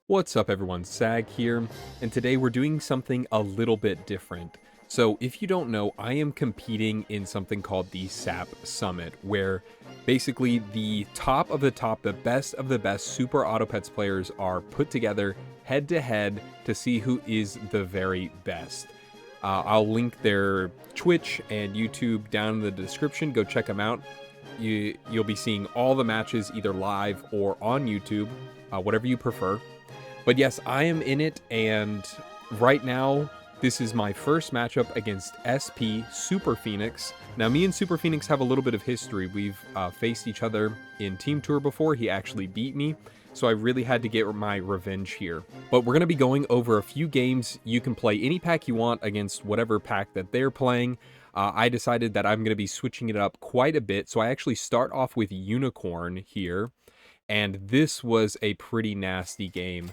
What's up everyone, Sag here, and today we're doing something a little bit different. So if you don't know, I am competing in something called the SAP Summit, where basically the top of the top, the best of the best Super Auto Pets players are put together head to head to see who is the very best. I'll link their Twitch and YouTube down in the description, go check them out. You'll be seeing all the matches either live or on YouTube, whatever you prefer. But yes, I am in it, and right now, this is my first matchup against SP Super Phoenix. Now, me and Super Phoenix have a little bit of history. We've faced each other in Team Tour before. He actually beat me, so I really had to get my revenge here. But we're going to be going over a few games. You can play any pack you want against whatever pack that they're playing. I decided that I'm going to be switching it up quite a bit, so I actually start off with Unicorn here, and this was a pretty nasty game.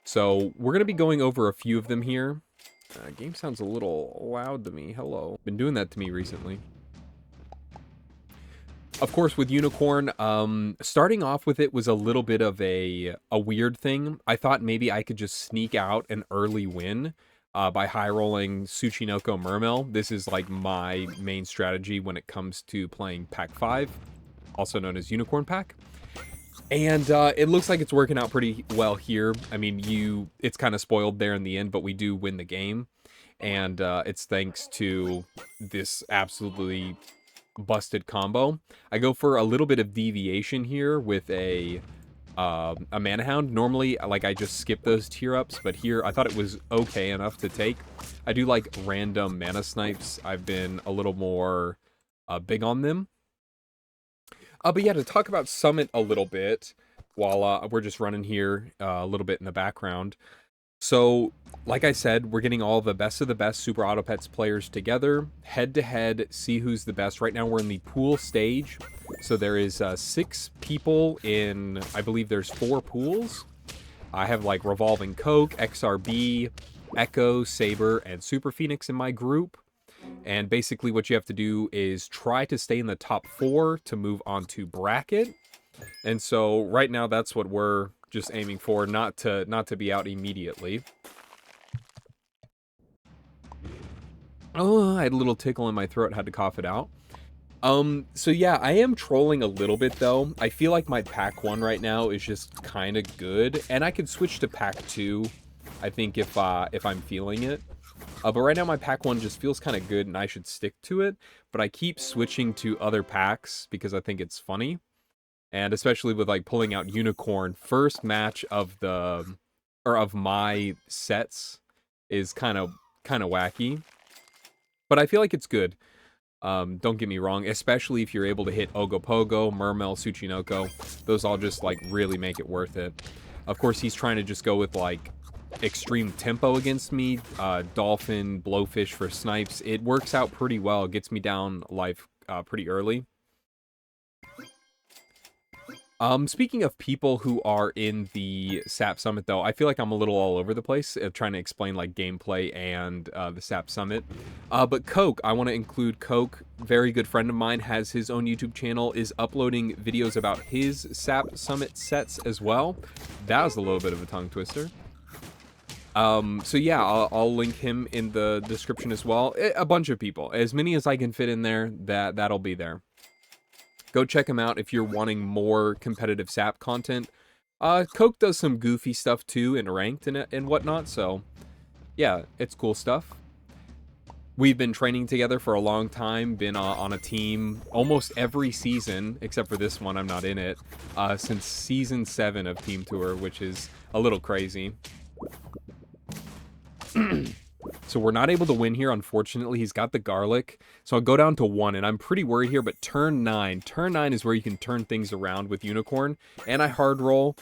So we're going to be going over a few of them here. Game sounds a little loud to me. Hello. Been doing that to me recently. Of course, with Unicorn, starting off with it was a little bit of a weird thing. I thought maybe I could just sneak out an early win by high rolling Tsuchinoko Mermail. This is like my main strategy when it comes to playing Pack 5, also known as Unicorn Pack. And it looks like it's working out pretty well here. I mean, it's kind of spoiled there in the end, but we do win the game. And it's thanks to this absolutely busted combo. I go for a little bit of deviation here with a Mana Hound. Normally, like, I just skip those tier ups, but here I thought it was okay enough to take. I do like random mana snipes. I've been a little more big on them. But yeah, to talk about Summit a little bit, while we're just running here a little bit in the background. So, like I said, we're getting all the best of the best Super Auto Pets players together, head to head, see who's the best. Right now we're in the pool stage, so there is 6 people in, I believe there's 4 pools. I have like Revolving Coke, XRB, Echo, Saber, and Super Phoenix in my group. And basically what you have to do is try to stay in the top 4 to move on to bracket. And so right now that's what we're just aiming for, not to be out immediately. Oh, I had a little tickle in my throat, had to cough it out. So yeah, I am trolling a little bit though. I feel like my pack 1 right now is just kind of good, and I could switch to pack 2, I think, if I'm feeling it. But right now my pack 1 just feels kind of good and I should stick to it. But I keep switching to other packs because I think it's funny. And especially with like pulling out Unicorn, first match of my sets is kind of wacky. But I feel like it's good. Don't get me wrong, especially if you're able to hit Ogopogo, Mermail, Tsuchinoko. Those all just like really make it worth it. Of course, he's trying to just go with like extreme tempo against me, Dolphin, Blowfish for snipes. It works out pretty well. It gets me down life pretty early. Speaking of people who are in the SAP Summit, though, I feel like I'm a little all over the place trying to explain like gameplay and the SAP Summit. But Coke, I want to include Coke. Very good friend of mine, has his own YouTube channel, is uploading videos about his SAP Summit sets as well. That was a little bit of a tongue twister. So yeah, I'll link him in the description as well. A bunch of people, as many as I can fit in there, that'll be there. Go check him out if you're wanting more competitive SAP content. Coke does some goofy stuff too in ranked and whatnot, so yeah, it's cool stuff. We've been training together for a long time, been on a team almost every season, except for this one, I'm not in it, since season 7 of Team Tour, which is a little crazy. So we're not able to win here, unfortunately. He's got the garlic, so I'll go down to 1, and I'm pretty worried here, but turn 9 is where you can turn things around with Unicorn, and I hard roll.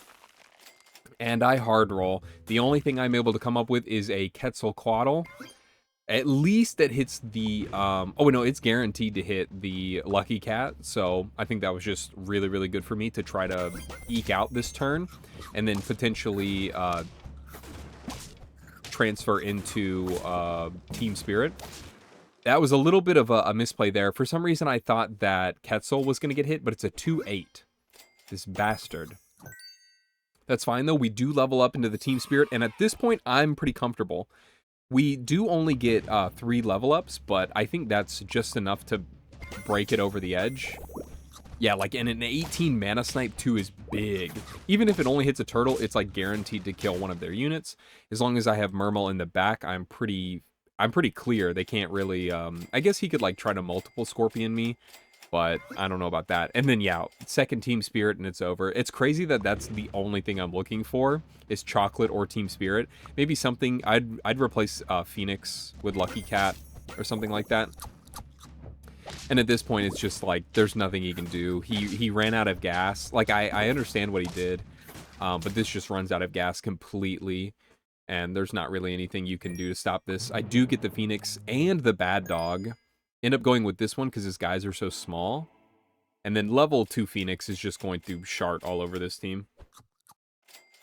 The only thing I'm able to come up with is a Quetzalcoatl. At least that hits the, oh no, it's guaranteed to hit the Lucky Cat, so I think that was just really, really good for me to try to eke out this turn, and then potentially, transfer into Team Spirit. That was a little bit of a misplay there. For some reason, I thought that Quetzal was going to get hit, but it's a 2-8. This bastard. That's fine, though. We do level up into the Team Spirit, and at this point, I'm pretty comfortable. We do only get 3 level ups, but I think that's just enough to break it over the edge. Yeah, like, and an 18 mana snipe, too, is big. Even if it only hits a turtle, it's, like, guaranteed to kill one of their units. As long as I have Mermal in the back, I'm pretty clear. They can't really, I guess he could, like, try to multiple Scorpion me, but I don't know about that. And then, yeah, second Team Spirit, and it's over. It's crazy that that's the only thing I'm looking for, is Chocolate or Team Spirit. Maybe something, I'd replace Phoenix with Lucky Cat, or something like that. And at this point, it's just like, there's nothing he can do. He ran out of gas. Like, I understand what he did, but this just runs out of gas completely, and there's not really anything you can do to stop this. I do get the Phoenix and the Bad Dog. End up going with this one because his guys are so small. And then level 2 Phoenix is just going to shart all over this team.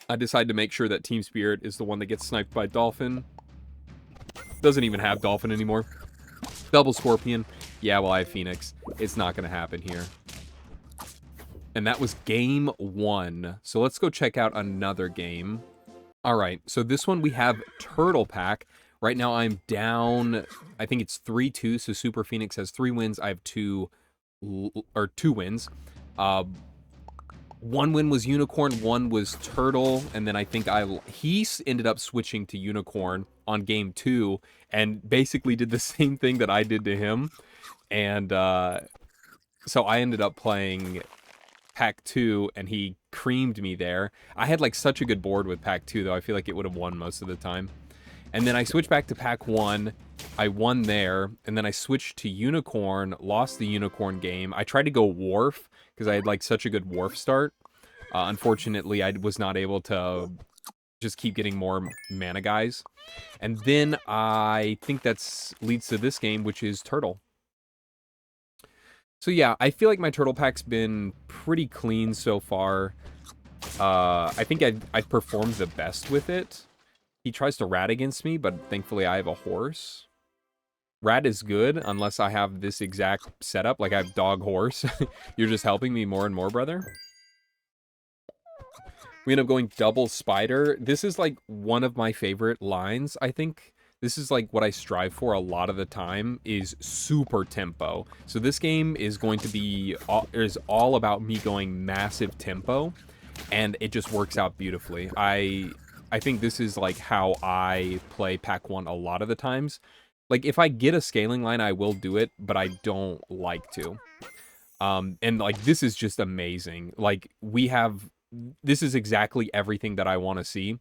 I decide to make sure that Team Spirit is the one that gets sniped by Dolphin. Doesn't even have Dolphin anymore. Double Scorpion. Yeah, well, I have Phoenix. It's not going to happen here. And that was game 1. So let's go check out another game. All right, so this one we have Turtle Pack. Right now I'm down, I think it's 3-2, so Super Phoenix has 3 wins. I have 2 wins. 1 win was Unicorn, 1 was Turtle, and then I think he ended up switching to Unicorn on game 2 and basically did the same thing that I did to him. And so I ended up playing Pack 2, and he creamed me there. I had like such a good board with Pack 2, though. I feel like it would have won most of the time. And then I switched back to Pack 1. I won there, and then I switched to Unicorn, lost the Unicorn game. I tried to go Wharf, because I had like such a good Wharf start. Unfortunately, I was not able to just keep getting more mana guys. And then I think that leads to this game, which is Turtle. So yeah, I feel like my Turtle Pack's been pretty clean so far. I think I've performed the best with it. He tries to rat against me, but thankfully I have a horse. Rat is good, unless I have this exact setup, like I have dog horse. You're just helping me more and more, brother. We end up going double spider. This is like one of my favorite lines, I think. This is like what I strive for a lot of the time, is super tempo. So this game is going to be all about me going massive tempo, and it just works out beautifully. I think this is like how I play Pack 1 a lot of the times. Like if I get a scaling line, I will do it, but I don't like to. And like this is just amazing. Like this is exactly everything that I want to see.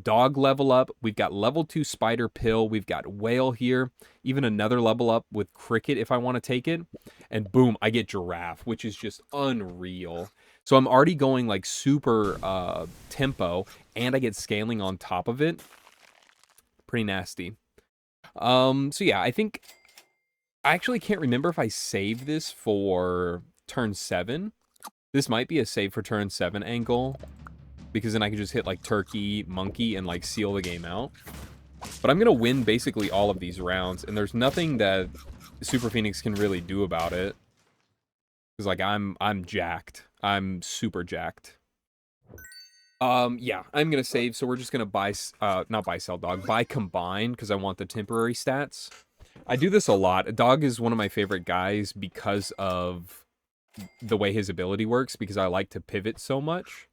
Dog level up. We've got level 2 Spider Pill. We've got Whale here. Even another level up with Cricket if I want to take it. And boom, I get Giraffe, which is just unreal. So I'm already going like super tempo, and I get scaling on top of it. Pretty nasty. So yeah, I think I actually can't remember if I saved this for turn 7. This might be a save for turn 7 angle, because then I can just hit like Turkey, Monkey, and like seal the game out. But I'm gonna win basically all of these rounds, and there's nothing that Super Phoenix can really do about it. Because like I'm jacked. I'm super jacked. Yeah, I'm gonna save, so we're just gonna buy not buy sell dog, buy combine, because I want the temporary stats. I do this a lot. Dog is one of my favorite guys because of the way his ability works, because I like to pivot so much.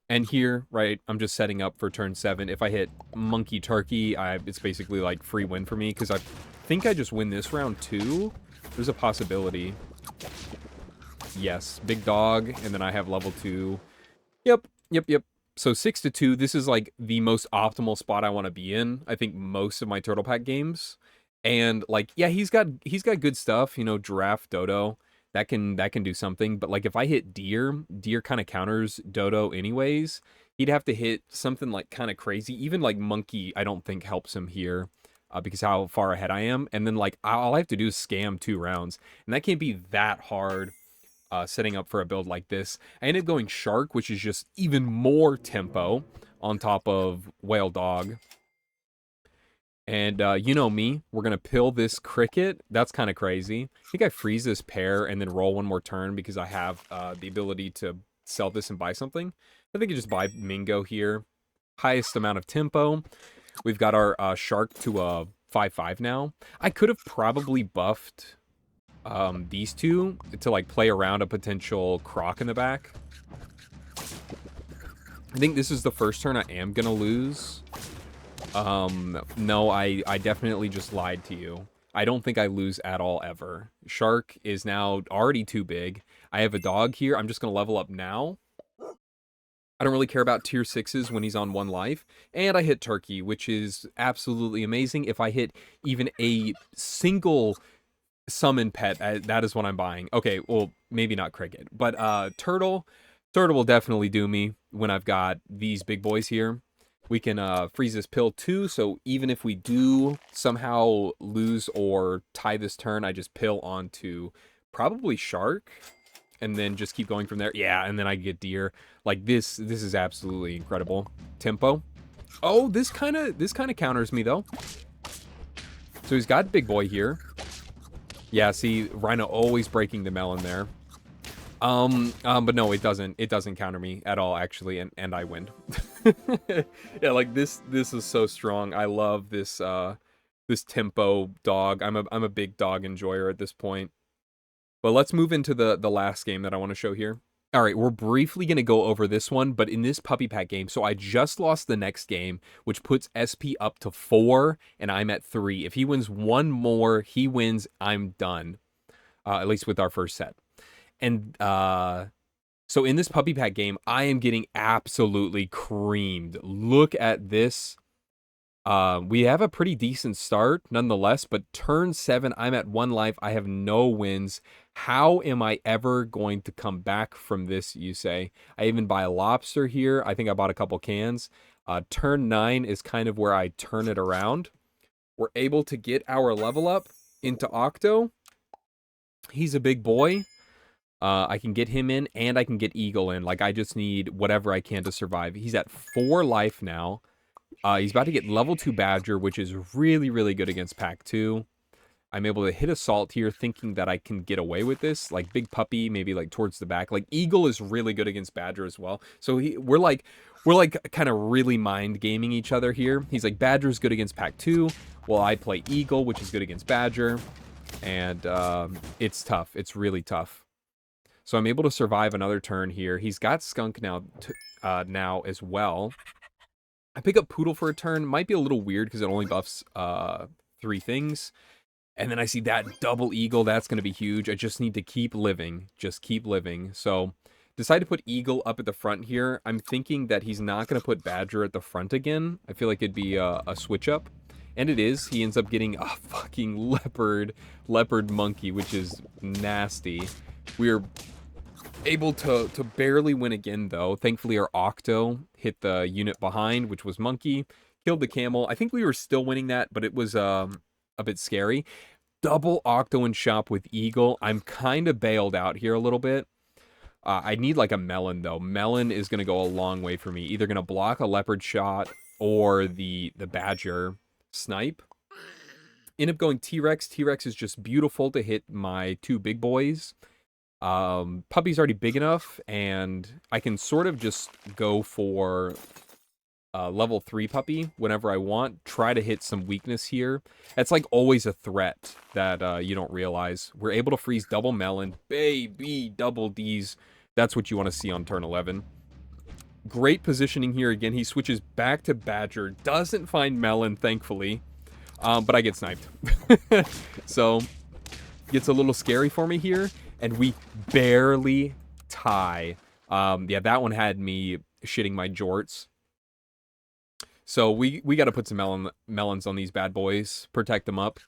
And here, right, I'm just setting up for turn 7. If I hit Monkey Turkey, it's basically like free win for me, because I think I just win this round too. There's a possibility. Yes, big dog, and then I have level 2. Yep. So 6-2, this is like the most optimal spot I want to be in, I think, most of my Turtle Pack games. And like, yeah, he's got good stuff, you know, Giraffe, Dodo. That can do something, but like if I hit Deer kind of counters Dodo anyways. He'd have to hit something like kind of crazy. Even like Monkey, I don't think helps him here, because how far ahead I am. And then like all I have to do is scam 2 rounds, and that can't be that hard. Setting up for a build like this, I ended up going Shark, which is just even more tempo on top of Whale Dog. And you know me, we're gonna pill this Cricket. That's kind of crazy. I think I freeze this pair and then roll one more turn, because I have the ability to sell this and buy something. I think you just buy Mingo here. Highest amount of tempo. We've got our shark to a 5/5 now. I could have probably buffed these two to like play around a potential croc in the back. I think this is the first turn I am gonna lose. No, I definitely just lied to you. I don't think I lose at all ever. Shark is now already too big. I have a dog here. I'm just gonna level up now. I don't really care about tier 6s when he's on 1 life. And I hit Turkey, which is absolutely amazing. If I hit even a single summon pet, that is what I'm buying. Okay, well, maybe not Cricket. But Turtle will definitely do me when I've got these big boys here. We can freeze this pill too, so even if we do somehow lose or tie this turn, I just pill onto probably Shark. And then just keep going from there. Yeah, and then I get Deer. Like, this is absolutely incredible. Tempo. Oh, this kind of counters me, though. So he's got Big Boy here. Yeah, see, Rhino always breaking the melon there. But no, it doesn't counter me at all, actually, and I win. Yeah, like, this is so strong. I love this, this tempo dog. I'm a big dog enjoyer at this point. But let's move into the last game that I want to show here. All right, we're briefly going to go over this one, but in this puppy pack game, so I just lost the next game, which puts SP up to 4, and I'm at 3. If he wins one more, he wins, I'm done. At least with our first set. And so in this puppy pack game, I am getting absolutely creamed. Look at this. We have a pretty decent start nonetheless, but turn 7, I'm at 1 life. I have no wins. How am I ever going to come back from this, you say? I even buy a lobster here. I think I bought a couple cans. Turn 9 is kind of where I turn it around. We're able to get our level up into Octo. He's a big boy. I can get him in, and I can get Eagle in. Like, I just need whatever I can to survive. He's at 4 life now. He's about to get level 2 Badger, which is really, really good against Pack 2. I'm able to hit Assault here, thinking that I can get away with this. Like, Big Puppy, maybe, like, towards the back. Like, Eagle is really good against Badger as well. So, we're like, kind of really mind-gaming each other here. He's like, Badger's good against Pack 2, while I play Eagle, which is good against Badger. And, it's tough. It's really tough. So, I'm able to survive another turn here. He's got Skunk now, now as well. I pick up Poodle for a turn. Might be a little weird because it only buffs 3 things. And then I see that double Eagle. That's going to be huge. I just need to keep living. Just keep living. So, decide to put Eagle up at the front here. I'm thinking that he's not going to put Badger at the front again. I feel like it'd be a switch up. And it is. He ends up getting a fucking leopard monkey, which is nasty. We're able to barely win again, though. Thankfully, our Octo hit the unit behind, which was Monkey. Killed the Camel. I think we were still winning that, but it was a bit scary. Double Octo and shop with Eagle. I'm kind of bailed out here a little bit. I need like a Melon, though. Melon is going to go a long way for me. Either going to block a Leopard shot or the Badger snipe. End up going T-Rex. T-Rex is just beautiful to hit my 2 big boys. Puppy's already big enough, and I can sort of just go for level 3 puppy whenever I want. Try to hit some weakness here. That's like always a threat that you don't realize. We're able to freeze double Melon. Baby, double D's. That's what you want to see on turn 11. Great positioning here again. He switches back to Badger. Doesn't find Melon, thankfully. But I get sniped. So, gets a little scary for me here. And we barely tie. Yeah, that one had me shitting my jorts. So we got to put some melons on these bad boys. Protect them up.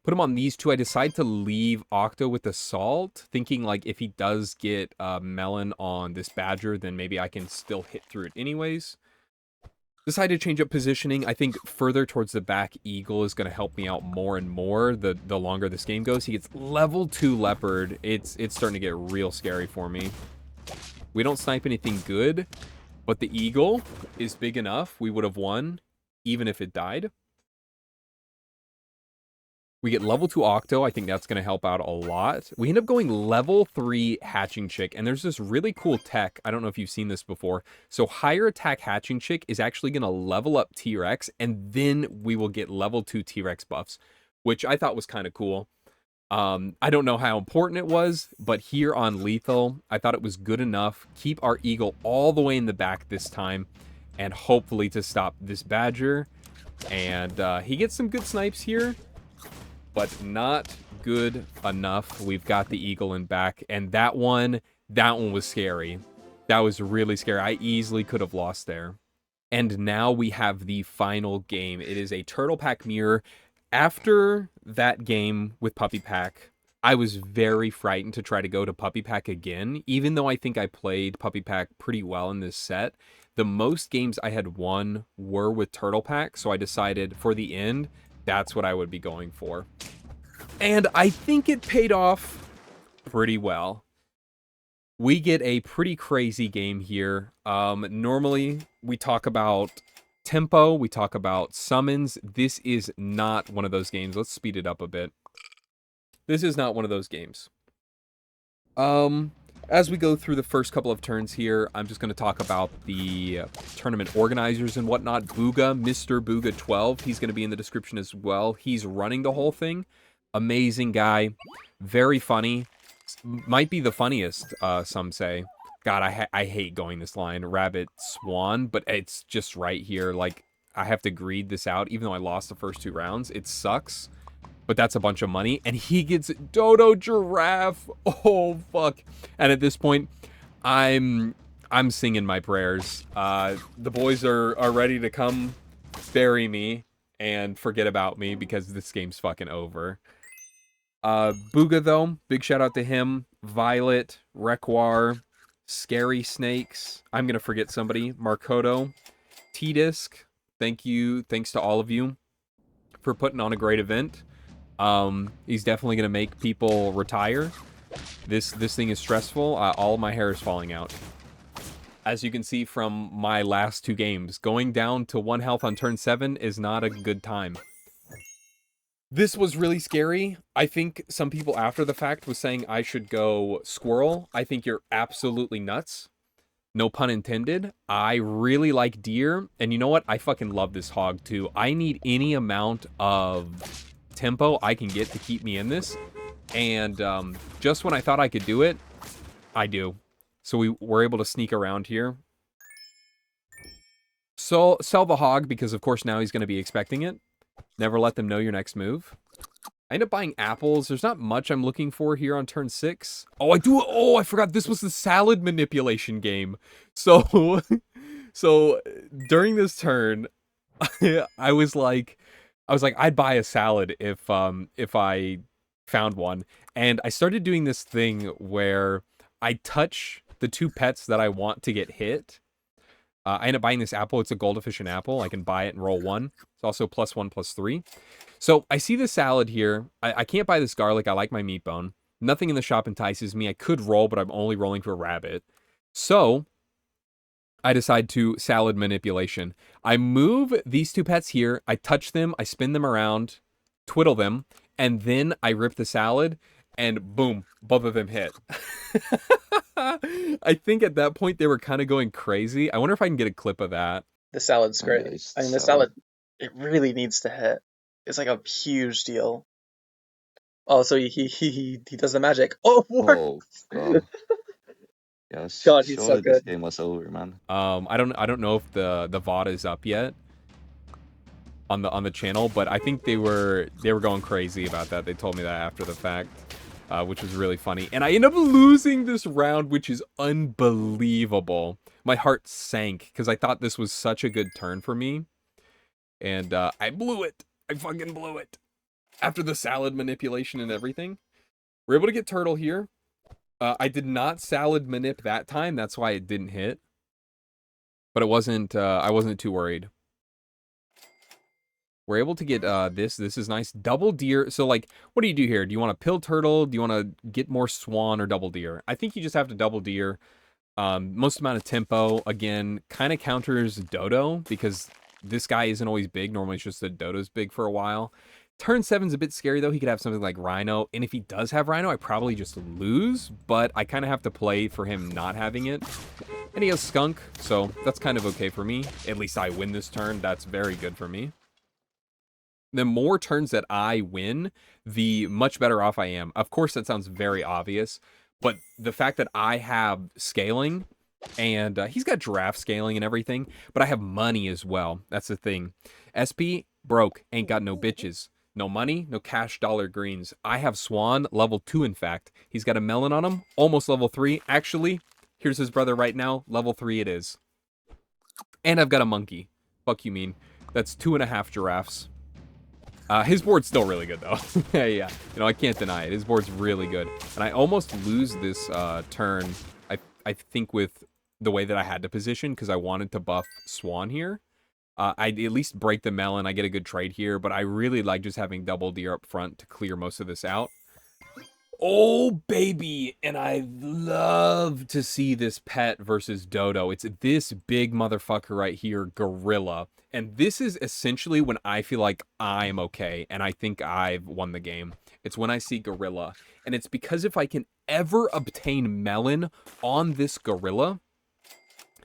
Put them on these 2. I decide to leave Octo with Assault. Thinking like if he does get melon on this Badger, then maybe I can still hit through it anyways. Decide to change up positioning. I think further towards the back, Eagle is going to help me out more and more the longer this game goes. He gets level 2 Leopard. It's starting to get real scary for me. We don't snipe anything good, but the Eagle is big enough. We would have won, even if it died. We get level 2 Octo. I think that's going to help out a lot. We end up going level 3 Hatching Chick, and there's this really cool tech. I don't know if you've seen this before. So higher attack Hatching Chick is actually going to level up T-Rex, and then we will get level 2 T-Rex buffs, which I thought was kind of cool. I don't know how important it was, but here on Lethal, I thought it was good enough. Keep our Eagle all the way in the back this time, and hopefully to stop this Badger. And he gets some good snipes here, but not good enough. We've got the Eagle in back, and that one was scary. That was really scary. I easily could have lost there. And now we have the final game. It is a Turtle Pack mirror. After that game with Puppy Pack, I was very frightened to try to go to Puppy Pack again, even though I think I played Puppy Pack pretty well in this set. The most games I had won were with Turtle Pack, so I decided for the end, that's what I would be going for. And I think it paid off pretty well. We get a pretty crazy game here. Normally, we talk about tempo, we talk about summons. This is not one of those games. Let's speed it up a bit. This is not one of those games. As we go through the first couple of turns here, I'm just going to talk about the tournament organizers and whatnot. Booga, Mr. Booga 12, he's going to be in the description as well. He's running the whole thing. Amazing guy. Very funny. Might be the funniest, some say. God, I hate going this line. Rabbit Swan, but it's just right here. Like, I have to greed this out, even though I lost the first 2 rounds. It sucks. But that's a bunch of money. And he gets Dodo Giraffe. Oh, fuck. And at this point, I'm singing my prayers. The boys are ready to come bury me and forget about me because this game's fucking over. Booga, though, big shout out to him. Violet, Requar, Scary Snakes. I'm going to forget somebody. Markoto, T-Disc. Thank you. Thanks to all of you for putting on a great event. He's definitely going to make people retire. This thing is stressful. All my hair is falling out. As you can see from my last 2 games, going down to 1 health on turn 7 is not a good time. This was really scary. I think some people after the fact was saying I should go Squirrel. I think you're absolutely nuts. No pun intended. I really like deer. And you know what? I fucking love this hog too. I need any amount of tempo I can get to keep me in this, and just when I thought I could do it, I do. So we were able to sneak around here. So sell the hog because of course now he's going to be expecting it. Never let them know your next move. I end up buying apples. There's not much I'm looking for here on turn 6. Oh, I do. Oh, I forgot this was the salad manipulation game. So so during this turn I was like, I'd buy a salad if I found one. And I started doing this thing where I touch the 2 pets that I want to get hit. I end up buying this apple. It's a gold efficient apple. I can buy it and roll 1. It's also +1/+3. So I see the salad here. I can't buy this garlic. I like my meat bone. Nothing in the shop entices me. I could roll, but I'm only rolling for a rabbit. So I decide to salad manipulation. I move these 2 pets here. I touch them. I spin them around, twiddle them, and then I rip the salad, and boom, both of them hit. I think at that point they were kind of going crazy. I wonder if I can get a clip of that. The salad's great. Nice I mean, the salad, it really needs to hit. It's like a huge deal. Oh, so he does the magic. Oh, what? Oh god. Yes. God, he's so Surely this good. game was over, man. I don't know if the VOD is up yet on the channel, but I think they were going crazy about that. They told me that after the fact, which was really funny. And I end up losing this round, which is unbelievable. My heart sank because I thought this was such a good turn for me, and I blew it. I fucking blew it after the salad manipulation and everything. We're able to get turtle here. I did not salad manip that time. That's why it didn't hit. But it wasn't. I wasn't too worried. We're able to get this. This is nice. Double deer. So, like, what do you do here? Do you want to pill turtle? Do you want to get more swan or double deer? I think you just have to double deer. Most amount of tempo. Again, kind of counters Dodo because this guy isn't always big. Normally, it's just that Dodo's big for a while. Turn 7's a bit scary, though. He could have something like Rhino, and if he does have Rhino, I probably just lose, but I kind of have to play for him not having it. And he has Skunk, so that's kind of okay for me. At least I win this turn. That's very good for me. The more turns that I win, the much better off I am. Of course, that sounds very obvious, but the fact that I have scaling, and he's got giraffe scaling and everything, but I have money as well. That's the thing. SP, broke, ain't got no bitches. No money, no cash, dollar greens. I have Swan, level 2 in fact. He's got a melon on him, almost level 3. Actually, here's his brother right now, level 3 it is. And I've got a monkey. Fuck you mean. That's 2.5 giraffes. His board's still really good though. Yeah, you know, I can't deny it. His board's really good. And I almost lose this turn, I think with the way that I had to position, because I wanted to buff Swan here. I'd at least break the melon. I get a good trade here, but I really like just having double deer up front to clear most of this out. Oh, baby! And I love to see this pet versus Dodo. It's this big motherfucker right here, Gorilla. And this is essentially when I feel like I'm okay, and I think I've won the game. It's when I see Gorilla. And it's because if I can ever obtain melon on this Gorilla,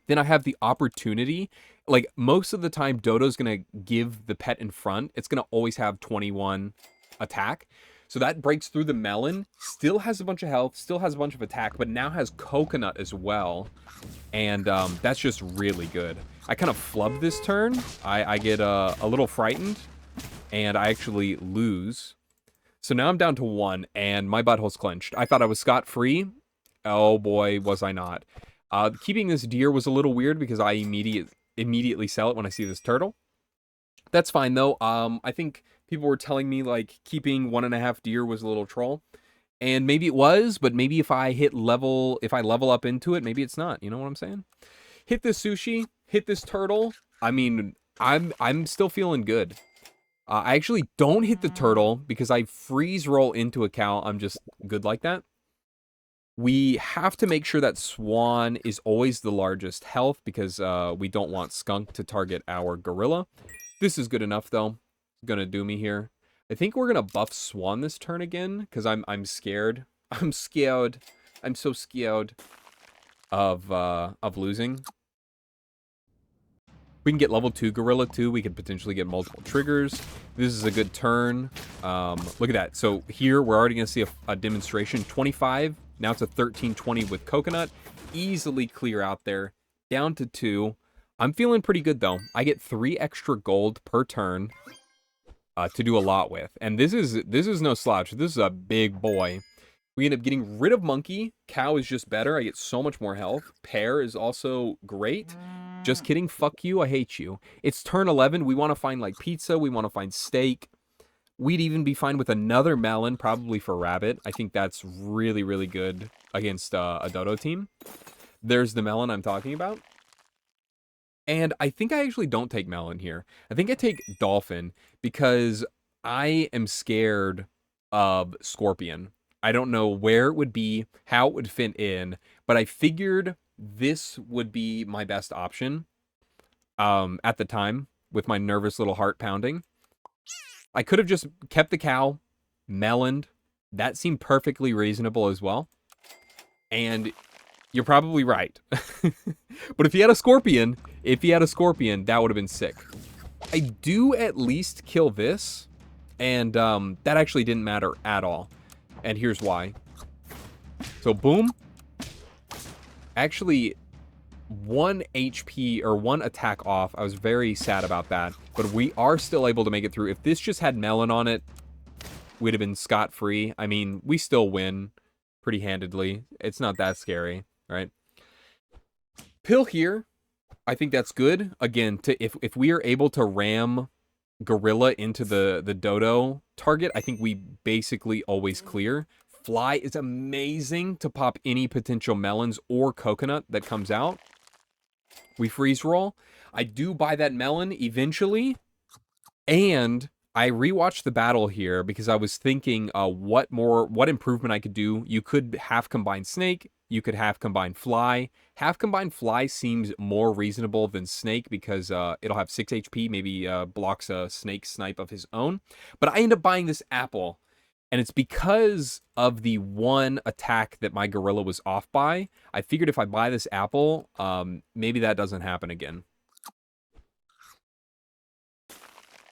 then I have the opportunity. Like, most of the time, Dodo's going to give the pet in front. It's going to always have 21 attack. So that breaks through the melon. Still has a bunch of health. Still has a bunch of attack. But now has coconut as well. And that's just really good. I kind of flub this turn. I get a little frightened. And I actually lose. So now I'm down to 1. And my butthole's clenched. I thought I was scot-free. Oh boy, was I not. Keeping this deer was a little weird because I immediately sell it when I see this turtle. That's fine though. I think people were telling me like keeping 1.5 deer was a little troll, and maybe it was, but maybe if I level up into it, maybe it's not. You know what I'm saying? Hit this sushi, hit this turtle. I mean, I'm still feeling good. I actually don't hit the turtle because I freeze roll into a cow. I'm just good like that. We have to make sure that Swan is always the largest health because we don't want Skunk to target our Gorilla. This is good enough, though. It's gonna do me here. I think we're gonna buff Swan this turn again because I'm scared. I'm scared. I'm so scared of losing. We can get level 2 Gorilla too. We could potentially get multiple triggers. This is a good turn. Look at that. So here we're already gonna see a demonstration. 25. Now it's a 13-20 with coconut. Easily clear out there. Down to 2. I'm feeling pretty good, though. I get 3 extra gold per turn to do a lot with. And this is no slouch. This is a big boy. We end up getting rid of monkey. Cow is just better. I get so much more health. Pear is also great. Just kidding. Fuck you. I hate you. It's turn 11. We want to find, like, pizza. We want to find steak. We'd even be fine with another melon, probably for rabbit. I think that's really, really good against a Dodo team. There's the melon I'm talking about. And I think I actually don't take melon here. I think I take dolphin because I am scared of scorpion. I don't know where it would be, how it would fit in, but I figured this would be my best option at the time with my nervous little heart pounding. I could have just kept the cow, meloned. That seemed perfectly reasonable as well. And you're probably right. But if he had a scorpion, that would have been sick. I do at least kill this. And that actually didn't matter at all. And here's why. So boom. Actually, 1 HP or 1 attack off. I was very sad about that. But we are still able to make it through. If this just had melon on it, we'd have been scot-free. I mean, we still win pretty handedly. It's not that scary, right? Pill here. I think that's good. Again, if we are able to ram Gorilla into the Dodo target, I think we basically always clear. Fly is amazing to pop any potential melons or coconut that comes out. We freeze roll. I do buy that melon eventually. And I rewatched the battle here because I was thinking what improvement I could do. You could half combine snake, you could half combine fly. Half combine fly seems more reasonable than snake because it'll have 6 HP, maybe blocks a snake snipe of his own. But I end up buying this apple, and it's because of the one attack that my gorilla was off by. I figured if I buy this apple, maybe that doesn't happen again.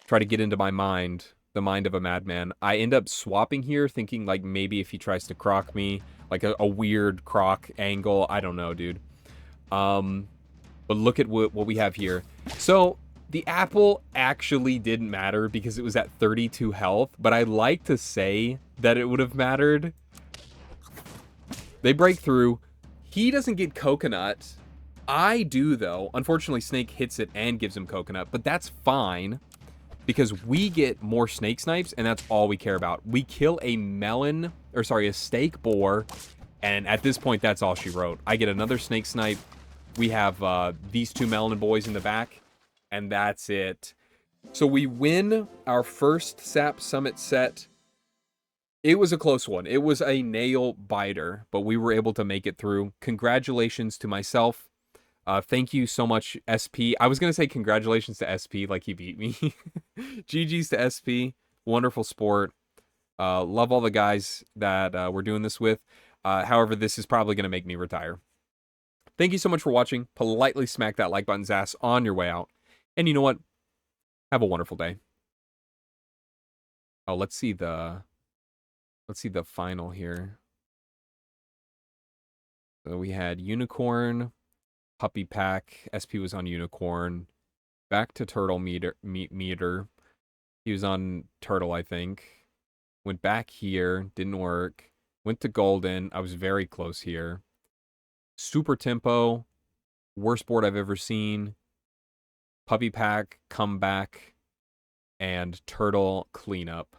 Try to get into my mind, the mind of a madman. I end up swapping here, thinking like maybe if he tries to croc me, like a weird croc angle. I don't know, dude. But look at what we have here. So the apple actually didn't matter because it was at 32 health, but I like to say that it would have mattered. They break through. He doesn't get coconut. I do, though. Unfortunately, Snake hits it and gives him coconut, but that's fine because we get more snake snipes, and that's all we care about. We kill a a steak boar, and at this point, that's all she wrote. I get another snake snipe. We have these two melon boys in the back, and that's it. So we win our first SAP Summit set. It was a close one. It was a nail biter, but we were able to make it through. Congratulations to myself. Thank you so much, SP. I was going to say congratulations to SP, like he beat me. GG's to SP. Wonderful sport. Love all the guys that we're doing this with. However, this is probably going to make me retire. Thank you so much for watching. Politely smack that like button's ass on your way out. And you know what? Have a wonderful day. Oh, let's see the final here. So we had Unicorn, Puppy Pack. SP was on Unicorn. Back to Turtle meter. He was on Turtle, I think. Went back here. Didn't work. Went to Golden. I was very close here. Super Tempo. Worst board I've ever seen. Puppy Pack, Comeback. And Turtle Cleanup.